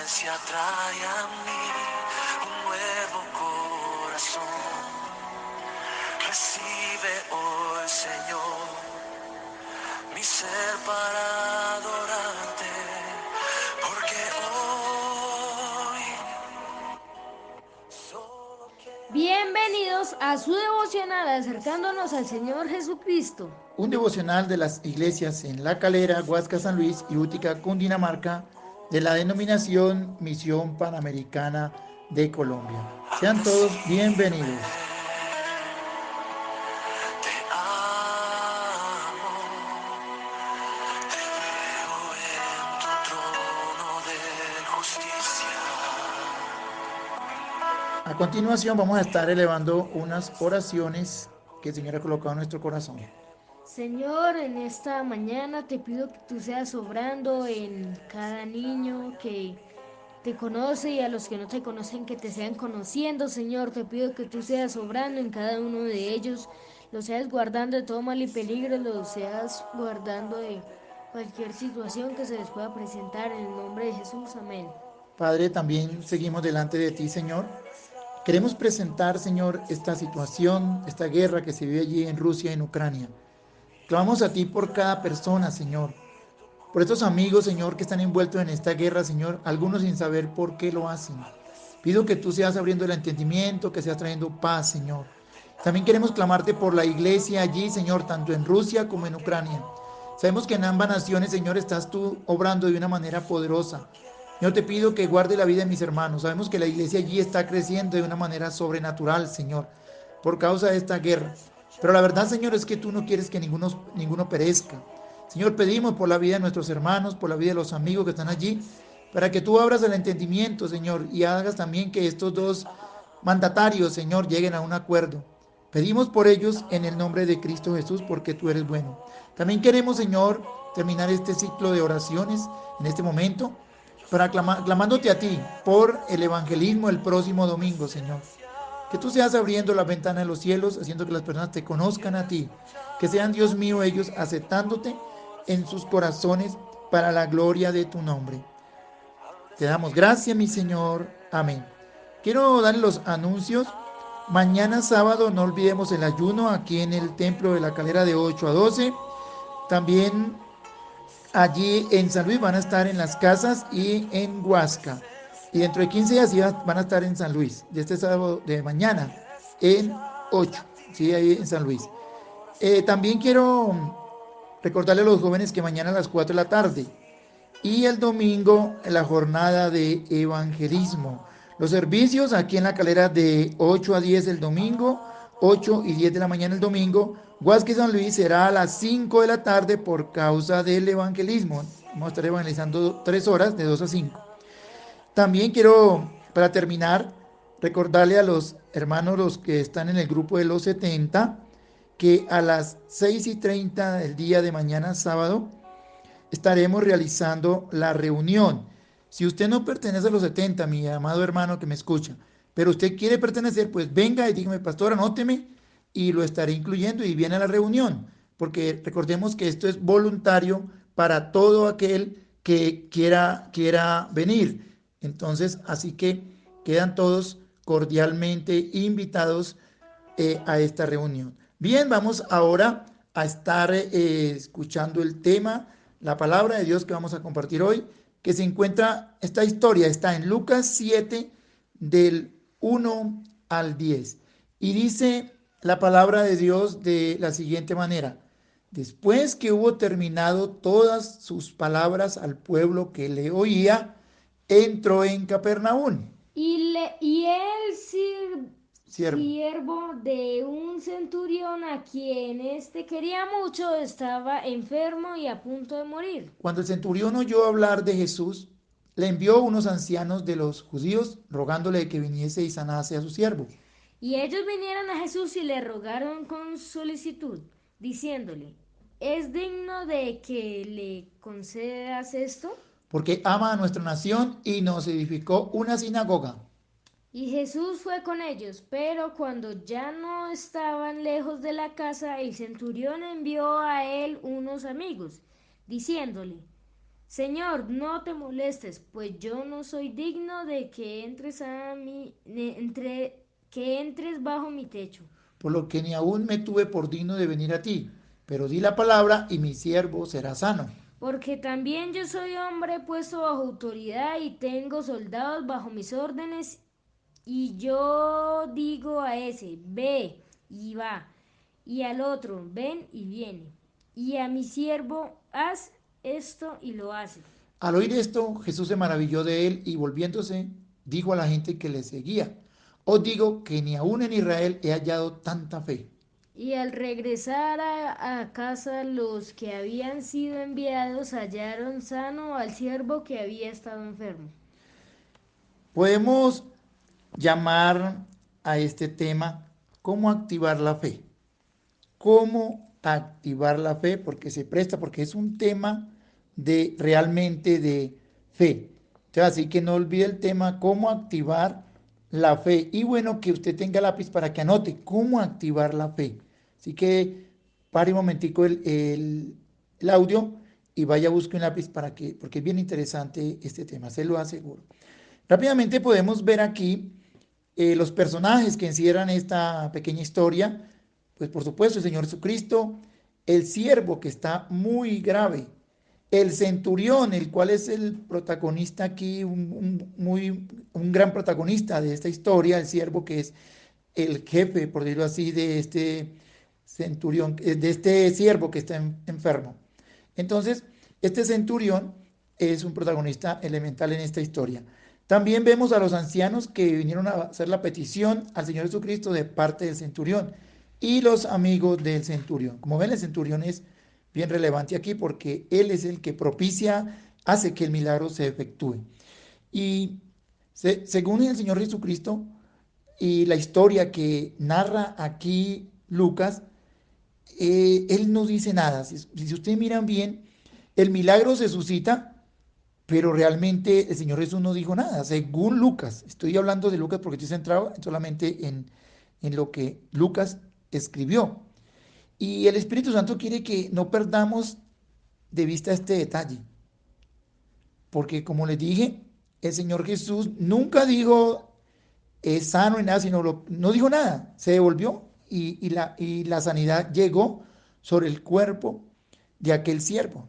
presencia trae a mí un nuevo corazón. Recibe hoy, Señor, mi ser para adorarte, porque hoy solo quiero... Bienvenidos a su devocional acercándonos al Señor Jesucristo. Un devocional de las iglesias en La Calera, Huasca, San Luis y Útica, Cundinamarca, de la denominación Misión Panamericana de Colombia. Sean todos bienvenidos. Te amo, te veo en tu trono de justicia. A continuación vamos a estar elevando unas oraciones que el Señor ha colocado en nuestro corazón. Señor, en esta mañana te pido que tú seas obrando en cada niño que te conoce y a los que no te conocen que te sean conociendo. Señor, te pido que tú seas obrando en cada uno de ellos, los seas guardando de todo mal y peligro, los seas guardando de cualquier situación que se les pueda presentar en el nombre de Jesús. Amén. Padre, también seguimos delante de ti, Señor. Queremos presentar, Señor, esta situación, esta guerra que se vive allí en Rusia y en Ucrania. Clamamos a ti por cada persona, Señor. Por estos amigos, Señor, que están envueltos en esta guerra, Señor, algunos sin saber por qué lo hacen. Pido que tú seas abriendo el entendimiento, que seas trayendo paz, Señor. También queremos clamarte por la iglesia allí, Señor, tanto en Rusia como en Ucrania. Sabemos que en ambas naciones, Señor, estás tú obrando de una manera poderosa. Señor, te pido que guarde la vida de mis hermanos. Sabemos que la iglesia allí está creciendo de una manera sobrenatural, Señor, por causa de esta guerra. Pero la verdad, Señor, es que tú no quieres que ninguno perezca. Señor, pedimos por la vida de nuestros hermanos, por la vida de los amigos que están allí, para que tú abras el entendimiento, Señor, y hagas también que estos dos mandatarios, Señor, lleguen a un acuerdo. Pedimos por ellos en el nombre de Cristo Jesús, porque tú eres bueno. También queremos, Señor, terminar este ciclo de oraciones en este momento, para clamándote a ti por el evangelismo el próximo domingo, Señor. Que tú seas abriendo la ventana de los cielos, haciendo que las personas te conozcan a ti. Que sean, Dios mío, ellos aceptándote en sus corazones para la gloria de tu nombre. Te damos gracias, mi Señor. Amén. Quiero darle los anuncios. Mañana sábado no olvidemos el ayuno aquí en el Templo de la Calera de 8 a 12. También allí en San Luis van a estar en las casas y en Huasca. Y dentro de 15 días ya van a estar en San Luis. De este sábado de mañana en 8. Sí, ahí en San Luis. También quiero recordarle a los jóvenes que mañana a las 4 de la tarde y el domingo la jornada de evangelismo. Los servicios aquí en la Calera de 8 a 10 el domingo, 8 y 10 de la mañana el domingo. Huasca y San Luis será a las 5 de la tarde por causa del evangelismo. Vamos a estar evangelizando 3 horas de 2 a 5. También quiero, para terminar, recordarle a los hermanos, los que están en el grupo de los 70, que a las 6:30 del día de mañana sábado estaremos realizando la reunión. Si usted no pertenece a los 70, mi amado hermano que me escucha, pero usted quiere pertenecer, pues venga y dígame, pastor, anóteme y lo estaré incluyendo y viene a la reunión, porque recordemos que esto es voluntario para todo aquel que quiera venir. Entonces, así que quedan todos cordialmente invitados a esta reunión. Bien, vamos ahora a estar escuchando el tema, la palabra de Dios que vamos a compartir hoy, que se encuentra, esta historia está en Lucas 7 del 1 al 10. Y dice la palabra de Dios de la siguiente manera: después que hubo terminado todas sus palabras al pueblo que le oía, entró en Capernaum. Y el Siervo. siervo de un centurión a quien éste quería mucho estaba enfermo y a punto de morir. Cuando el centurión oyó hablar de Jesús, le envió unos ancianos de los judíos rogándole que viniese y sanase a su siervo, Y ellos vinieron a Jesús y le rogaron con solicitud, diciéndole, ¿es digno de que le concedas esto? porque ama a nuestra nación y nos edificó una sinagoga. Y Jesús fue con ellos, pero cuando ya no estaban lejos de la casa, el centurión envió a él unos amigos, diciéndole, Señor, no te molestes, pues yo no soy digno de que entres que entres bajo mi techo. por lo que ni aún me tuve por digno de venir a ti. Pero di la palabra y mi siervo será sano. Porque también yo soy hombre puesto bajo autoridad y tengo soldados bajo mis órdenes, y yo digo a ese, ve y va, y al otro, ven y viene, y a mi siervo, haz esto y lo hace. Al oír esto, Jesús se maravilló de él y volviéndose, dijo a la gente que le seguía, os digo que ni aún en Israel he hallado tanta fe. Y al regresar a casa, los que habían sido enviados hallaron sano al siervo que había estado enfermo. Podemos llamar a este tema cómo activar la fe. Cómo activar la fe, porque se presta, porque es un tema de realmente de fe. Entonces, así que no olvide el tema, cómo activar la fe. Y bueno, que usted tenga lápiz para que anote cómo activar la fe. Así que pare un momentico el audio y vaya a buscar un lápiz para que, porque es bien interesante este tema, se lo aseguro. Rápidamente podemos ver aquí los personajes que encierran esta pequeña historia. Pues por supuesto el Señor Jesucristo, el siervo que está muy grave, el centurión, el cual es el protagonista aquí, un gran protagonista de esta historia, el siervo que es el jefe, por decirlo así, de este centurión, de este siervo que está enfermo. Entonces, este centurión es un protagonista elemental en esta historia. También vemos a los ancianos que vinieron a hacer la petición al Señor Jesucristo de parte del centurión y los amigos del centurión. Como ven, el centurión es bien relevante aquí porque él es el que propicia, hace que el milagro se efectúe. Y según el Señor Jesucristo y la historia que narra aquí Lucas, él no dice nada. Si ustedes miran bien, el milagro se suscita, pero realmente el Señor Jesús no dijo nada, según Lucas. Estoy hablando de Lucas porque estoy centrado solamente en lo que Lucas escribió. Y el Espíritu Santo quiere que no perdamos de vista este detalle, porque como les dije, el Señor Jesús nunca dijo es sano y nada, sino no dijo nada, se devolvió y la sanidad llegó sobre el cuerpo de aquel siervo.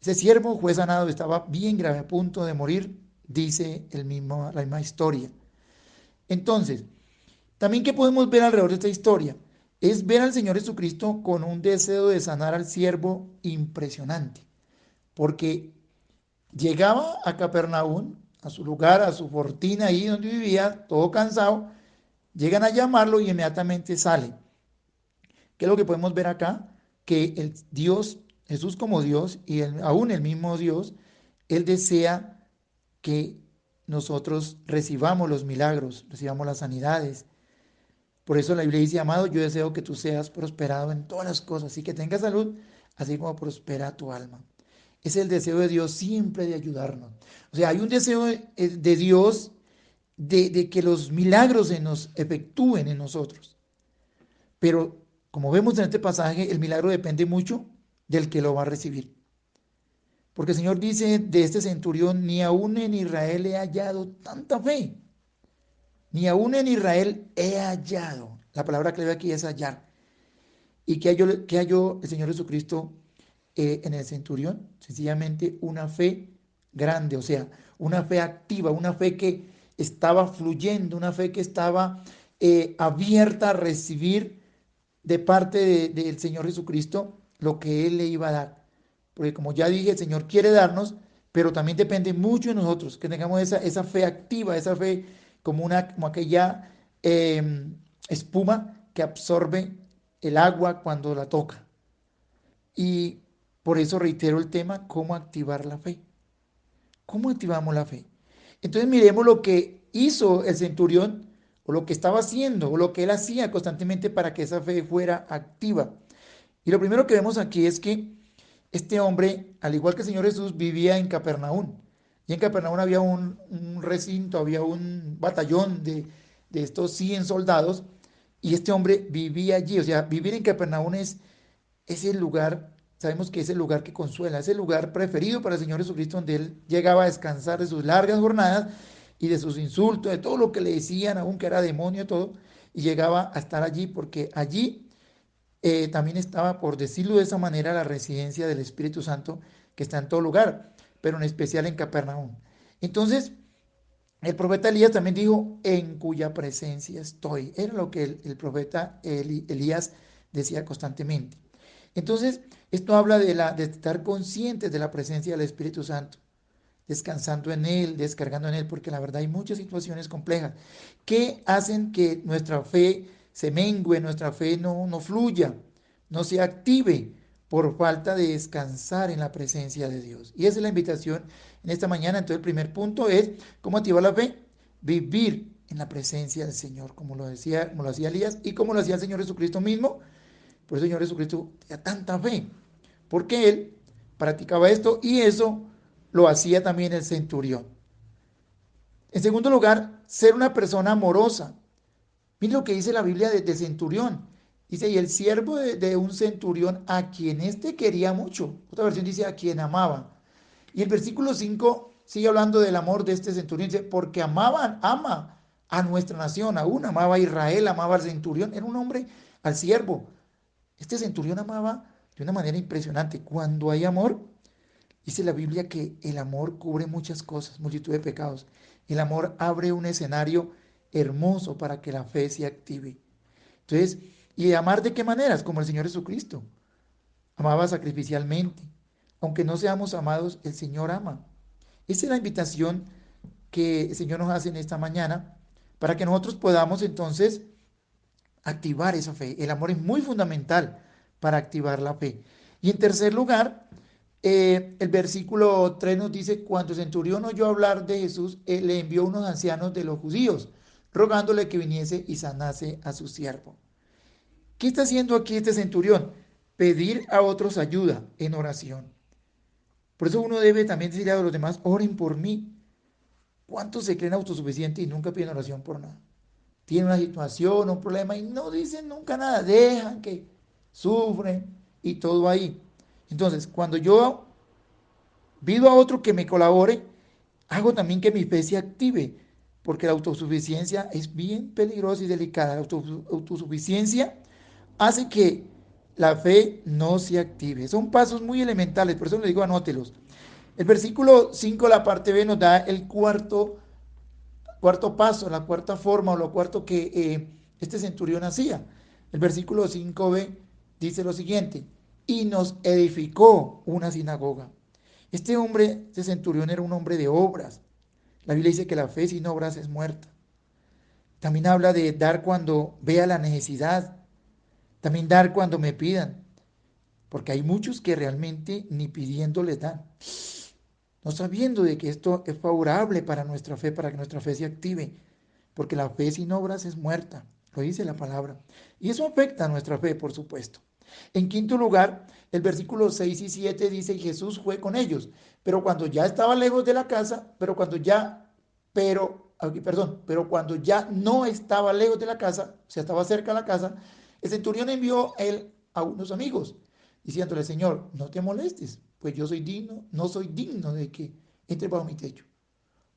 Ese siervo fue sanado, estaba bien grave, a punto de morir, dice la misma historia. Entonces, también que podemos ver alrededor de esta historia, es ver al Señor Jesucristo con un deseo de sanar al siervo impresionante, porque llegaba a Capernaum, a su lugar, a su fortina ahí donde vivía, todo cansado, llegan a llamarlo y inmediatamente sale. ¿Qué es lo que podemos ver acá? Que el Dios, Jesús como Dios y aún el mismo Dios, Él desea que nosotros recibamos los milagros, recibamos las sanidades. Por eso la Biblia dice, amado, yo deseo que tú seas prosperado en todas las cosas y que tengas salud, así como prospera tu alma. Es el deseo de Dios siempre de ayudarnos. O sea, hay un deseo de Dios de que los milagros se nos efectúen en nosotros. Pero como vemos en este pasaje, el milagro depende mucho del que lo va a recibir. Porque el Señor dice de este centurión, ni aún en Israel he hallado tanta fe. Ni aún en Israel he hallado. La palabra clave aquí es hallar. ¿Y qué halló el Señor Jesucristo en el centurión? Sencillamente una fe grande, o sea, una fe activa, una fe que estaba fluyendo, una fe que estaba abierta a recibir de parte del Señor Jesucristo lo que Él le iba a dar. Porque como ya dije, el Señor quiere darnos, pero también depende mucho de nosotros, que tengamos esa fe activa, esa fe como aquella espuma que absorbe el agua cuando la toca. Y por eso reitero el tema, ¿cómo activar la fe? ¿Cómo activamos la fe? Entonces miremos lo que hizo el centurión, o lo que estaba haciendo, o lo que él hacía constantemente para que esa fe fuera activa. Y lo primero que vemos aquí es que este hombre, al igual que el Señor Jesús, vivía en Capernaum. Y en Capernaum había un recinto, había un batallón de estos 100 soldados, y este hombre vivía allí. O sea, vivir en Capernaum es el lugar sabemos que es el lugar que consuela, es el lugar preferido para el Señor Jesucristo, donde Él llegaba a descansar de sus largas jornadas y de sus insultos, de todo lo que le decían, aun que era demonio, todo, y llegaba a estar allí, porque allí también estaba, por decirlo de esa manera, la residencia del Espíritu Santo, que está en todo lugar, pero en especial en Capernaum. Entonces, el profeta Elías también dijo, en cuya presencia estoy. Era lo que el profeta Elías decía constantemente. Entonces, esto habla de estar conscientes de la presencia del Espíritu Santo, descansando en Él, descargando en Él, porque la verdad hay muchas situaciones complejas que hacen que nuestra fe se mengue, nuestra fe no fluya, no se active por falta de descansar en la presencia de Dios. Y esa es la invitación en esta mañana. Entonces el primer punto es, ¿cómo activar la fe? Vivir en la presencia del Señor, como lo decía, como lo hacía Elías y como lo hacía el Señor Jesucristo mismo. Por eso el Señor Jesucristo tenía tanta fe, porque Él practicaba esto y eso lo hacía también el centurión. En segundo lugar, ser una persona amorosa. Miren lo que dice la Biblia de centurión. Dice, y el siervo de un centurión a quien éste quería mucho. Otra versión dice, a quien amaba. Y el versículo 5 sigue hablando del amor de este centurión. Dice, porque ama a nuestra nación, aún amaba a Israel, amaba al centurión. Era un hombre, al siervo. Este centurión amaba de una manera impresionante. Cuando hay amor, dice la Biblia que el amor cubre muchas cosas, multitud de pecados. El amor abre un escenario hermoso para que la fe se active. Entonces, ¿y amar de qué maneras? Como el Señor Jesucristo. Amaba sacrificialmente. Aunque no seamos amados, el Señor ama. Esa es la invitación que el Señor nos hace en esta mañana para que nosotros podamos entonces activar esa fe. El amor es muy fundamental para activar la fe. Y en tercer lugar, el versículo 3 nos dice, cuando el centurión oyó hablar de Jesús, él le envió unos ancianos de los judíos, rogándole que viniese y sanase a su siervo. ¿Qué está haciendo aquí este centurión? Pedir a otros ayuda en oración. Por eso uno debe también decirle a los demás, oren por mí. ¿Cuántos se creen autosuficientes y nunca piden oración por nada? Tienen una situación, un problema y no dicen nunca nada, dejan que sufren y todo ahí. Entonces, cuando yo pido a otro que me colabore, hago también que mi fe se active, porque la autosuficiencia es bien peligrosa y delicada. La autosuficiencia hace que la fe no se active. Son pasos muy elementales, por eso les digo anótelos. El versículo 5, la parte B, nos da el cuarto paso, la cuarta forma o lo cuarto que este centurión hacía. El versículo 5b dice lo siguiente, y nos edificó una sinagoga. Este hombre, este centurión era un hombre de obras. La Biblia dice que la fe sin obras es muerta. También habla de dar cuando vea la necesidad. También dar cuando me pidan. Porque hay muchos que realmente ni pidiendo les dan. No sabiendo de que esto es favorable para nuestra fe, para que nuestra fe se active. Porque la fe sin obras es muerta. Lo dice la palabra. Y eso afecta a nuestra fe, por supuesto. En quinto lugar, el versículo 6 y 7 dice, Jesús fue con ellos, pero cuando ya estaba lejos de la casa, pero cuando ya no estaba lejos de la casa, o sea, estaba cerca de la casa, el centurión envió él a unos amigos, diciéndole, Señor, no te molestes, pues yo soy digno, no soy digno de que entre bajo mi techo,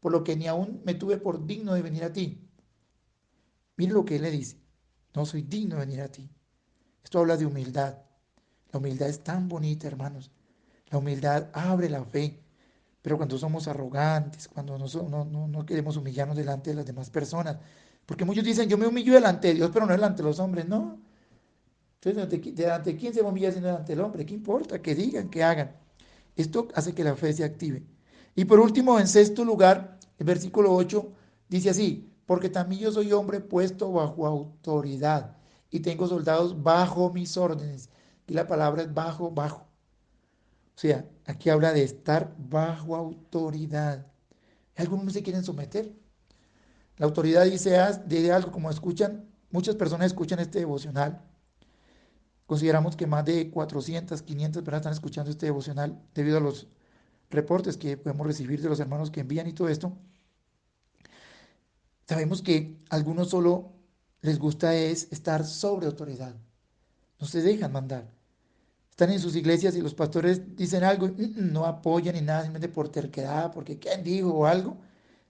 por lo que ni aún me tuve por digno de venir a ti. Mire lo que él le dice, no soy digno de venir a ti. Esto habla de humildad. La humildad es tan bonita, hermanos. La humildad abre la fe. Pero cuando somos arrogantes, cuando no queremos humillarnos delante de las demás personas, porque muchos dicen, yo me humillo delante de Dios, pero no delante de los hombres, no. Entonces, delante de quién se va a humillar sino delante del hombre? ¿Qué importa? Que digan, que hagan. Esto hace que la fe se active. Y por último, en sexto lugar, el versículo 8 dice así, porque también yo soy hombre puesto bajo autoridad y tengo soldados bajo mis órdenes. Y la palabra es bajo, bajo. O sea, aquí habla de estar bajo autoridad. Algunos no se quieren someter. La autoridad dice de algo como escuchan, muchas personas escuchan este devocional. Consideramos que más de 400, 500 personas están escuchando este devocional debido a los reportes que podemos recibir de los hermanos que envían y todo esto. Sabemos que a algunos solo les gusta es estar sobre autoridad. No se dejan mandar. Están en sus iglesias y los pastores dicen algo, no apoyan ni nada, simplemente por terquedad, porque quién dijo o algo.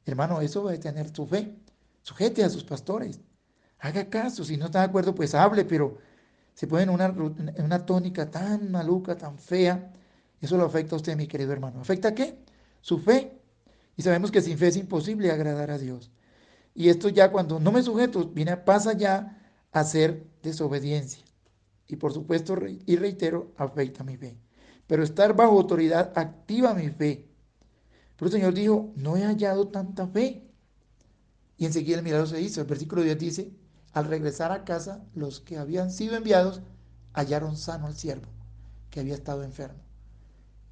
Hermano, eso va a tener su fe. Sujete a sus pastores. Haga caso. Si no está de acuerdo, pues hable, pero se pone en una tónica tan maluca, tan fea. Eso lo afecta a usted, mi querido hermano. ¿Afecta a qué? Su fe. Y sabemos que sin fe es imposible agradar a Dios. Y esto ya cuando no me sujeto, pasa ya a ser desobediencia. Y por supuesto, y reitero, afecta mi fe. Pero estar bajo autoridad activa mi fe. Pero el Señor dijo, no he hallado tanta fe. Y enseguida el milagro se hizo. El versículo 10 dice, al regresar a casa, los que habían sido enviados hallaron sano al siervo, que había estado enfermo.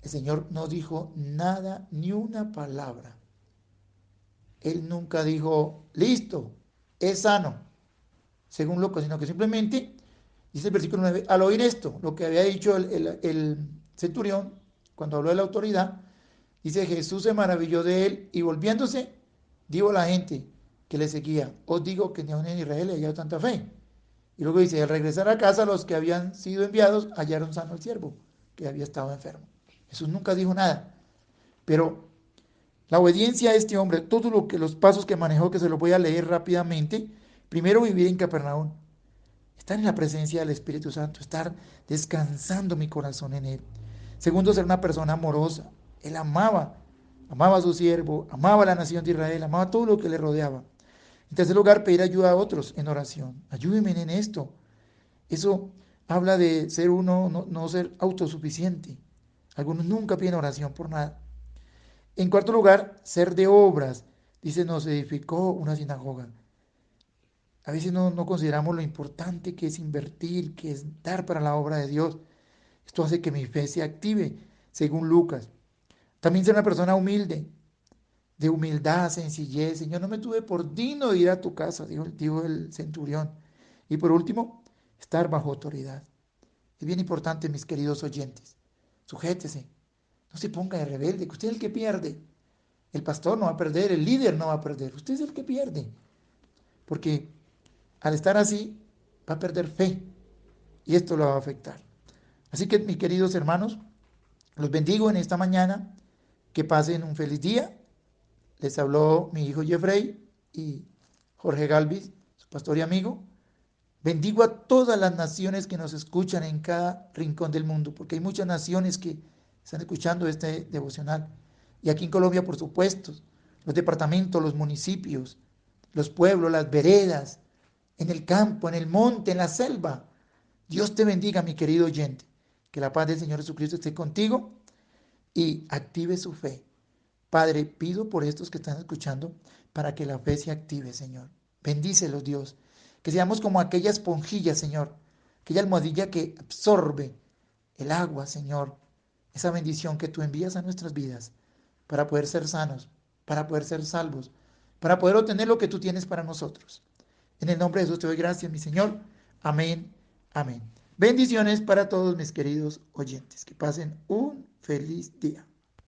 El Señor no dijo nada, ni una palabra. Él nunca dijo, listo, es sano, según loco, sino que simplemente, dice el versículo 9, al oír esto, lo que había dicho el centurión, cuando habló de la autoridad, dice, Jesús se maravilló de él y volviéndose, dijo a la gente que le seguía, os digo que ni aun en Israel he hallado tanta fe. Y luego dice, al regresar a casa, los que habían sido enviados hallaron sano al siervo, que había estado enfermo. Jesús nunca dijo nada, pero la obediencia a este hombre, todos los pasos que manejó, que se los voy a leer rápidamente. Primero, vivir en Capernaum, estar en la presencia del Espíritu Santo, estar descansando mi corazón en Él. Segundo, ser una persona amorosa. Él amaba a su siervo, amaba a la nación de Israel, amaba todo lo que le rodeaba. En tercer lugar, pedir ayuda a otros en oración. Ayúdenme en esto. Eso habla de ser uno, no ser autosuficiente. Algunos nunca piden oración por nada. En cuarto lugar, ser de obras. Dice, nos edificó una sinagoga. A veces no consideramos lo importante que es invertir, que es dar para la obra de Dios. Esto hace que mi fe se active, según Lucas. También ser una persona humilde, de humildad, sencillez. Señor, no me tuve por digno de ir a tu casa, dijo el centurión. Y por último, estar bajo autoridad. Es bien importante, mis queridos oyentes. Sujétese. No se ponga de rebelde, que usted es el que pierde. El pastor no va a perder, el líder no va a perder. Usted es el que pierde. Porque al estar así, va a perder fe. Y esto lo va a afectar. Así que, mis queridos hermanos, los bendigo en esta mañana. Que pasen un feliz día. Les habló mi hijo Jeffrey y Jorge Galvis, su pastor y amigo. Bendigo a todas las naciones que nos escuchan en cada rincón del mundo, porque hay muchas naciones que están escuchando este devocional. Y aquí en Colombia, por supuesto, los departamentos, los municipios, los pueblos, las veredas, en el campo, en el monte, en la selva. Dios te bendiga, mi querido oyente. Que la paz del Señor Jesucristo esté contigo y active su fe. Padre, pido por estos que están escuchando para que la fe se active, Señor. Bendícelos, Dios. Que seamos como aquella esponjilla, Señor. Aquella almohadilla que absorbe el agua, Señor. Esa bendición que tú envías a nuestras vidas para poder ser sanos, para poder ser salvos, para poder obtener lo que tú tienes para nosotros. En el nombre de Jesús te doy gracias, mi Señor. Amén, amén. Bendiciones para todos mis queridos oyentes. Que pasen un feliz día.